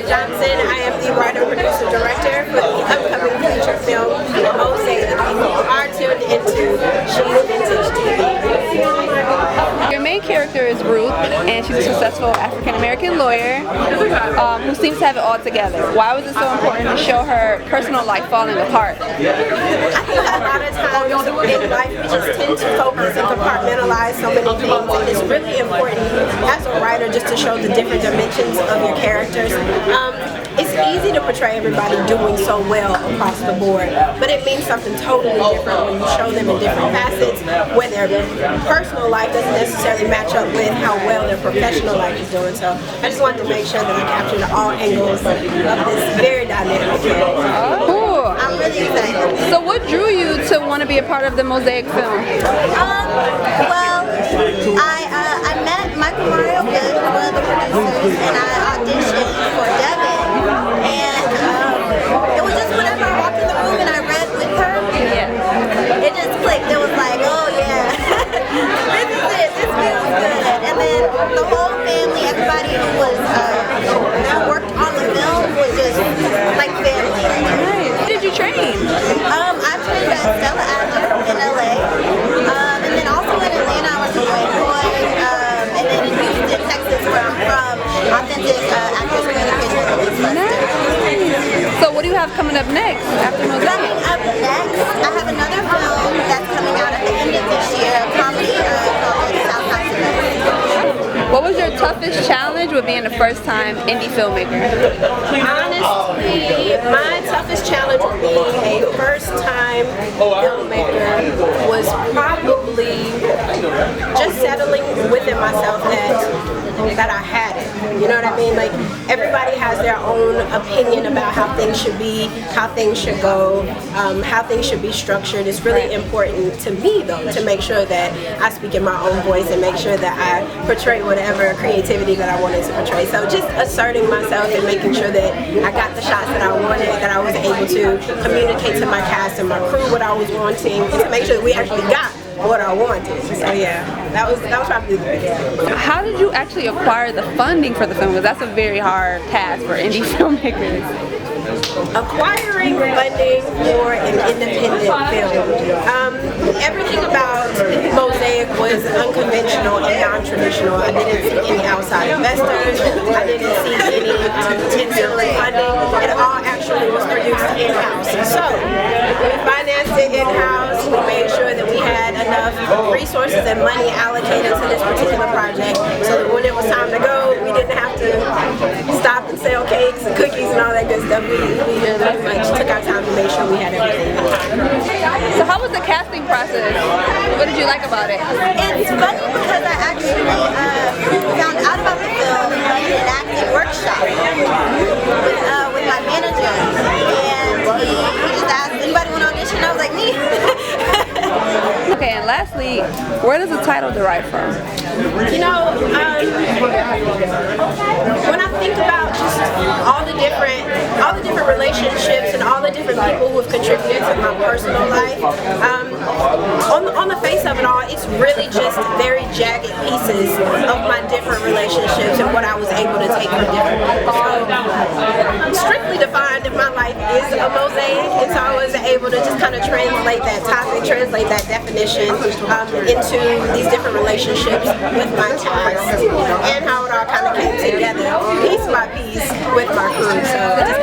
Devyne Johnson. I am the writer, producer, director for the upcoming feature film Mosaic. You are tuned into She's Vintage TV. Your main character is Ruth, and she's a successful African-American lawyer who seems to have it all together. Why was it so important to show her personal life falling apart? I think a lot of times in life we just tend to focus and compartmentalize so many things, and it's really important as a writer just to show the different dimensions of your characters. It's easy to portray everybody doing so well across the board, but it means something totally different when you show them in different facets where their personal life doesn't necessarily match up with how well their professional life is doing. So I just wanted to make sure that I captured all angles of this very dynamic film. Cool. I'm really excited. So what drew you to want to be a part of the Mosaic film? Well, I met Michael Mario Good, one of the producers, and I auditioned for Devyne. And it was just whenever I walked in the room and I read with her, it just clicked. It was like, oh yeah, this is it. This feels good. And then the whole family, everybody who was who worked on the film was just like family. Where did you train? I trained at Stella Adler in LA, and then also in Atlanta I went to Wayne Boy, and then in Houston, Texas, where I'm from, Authentic Actors Communication Release Lester. So what do you have coming up next after Mosaic? Coming up next, I have another film that's coming out at the end of this year, a comedy called South Hudson. What was your toughest challenge with being a first-time indie filmmaker? Honestly, my toughest challenge with being a first-time filmmaker was probably just settling within myself that I had it. You know what I mean? Like, everybody has their own opinion about how things should be, how things should go, how things should be structured. It's really important to me, though, to make sure that I speak in my own voice and make sure that I portray whatever creativity that I wanted to portray. So just asserting myself and making sure that I got the shots that I wanted, that I was able to communicate to my cast and my crew what I was wanting, and to make sure that we actually got what I wanted. So yeah, that was probably the biggest. How did you actually acquire the funding for the film? Because that's a very hard task for indie filmmakers. Acquiring funding for an independent film. Everything about Mosaic was unconventional and non-traditional. I didn't see any outside investors. I didn't see any ancillary funding. It all actually was produced in-house. So we financed it in-house. We made sure that we had enough resources and money allocated to this particular project so that when it was time to go, we didn't have to stop and sell cakes and cookies and all that good stuff. We pretty much took our time to make sure we had everything. So how was the casting process? What did you like about it? It's funny because I actually found out about the film in an acting workshop with my manager, and he just asked anybody want to audition. I was like, me. Okay, and lastly, where does the title derive from? You know, when I think about just all the different relationships and all the different people who have contributed to my personal life, on the face of it all, it's really just very jagged pieces of my different relationships and what I was able to take from different people. So, strictly defined, my life is a mosaic, and so I was able to just kind of translate that topic, translate that definition into these different relationships with my cast and how it all kind of came together piece by piece with my crew. So it just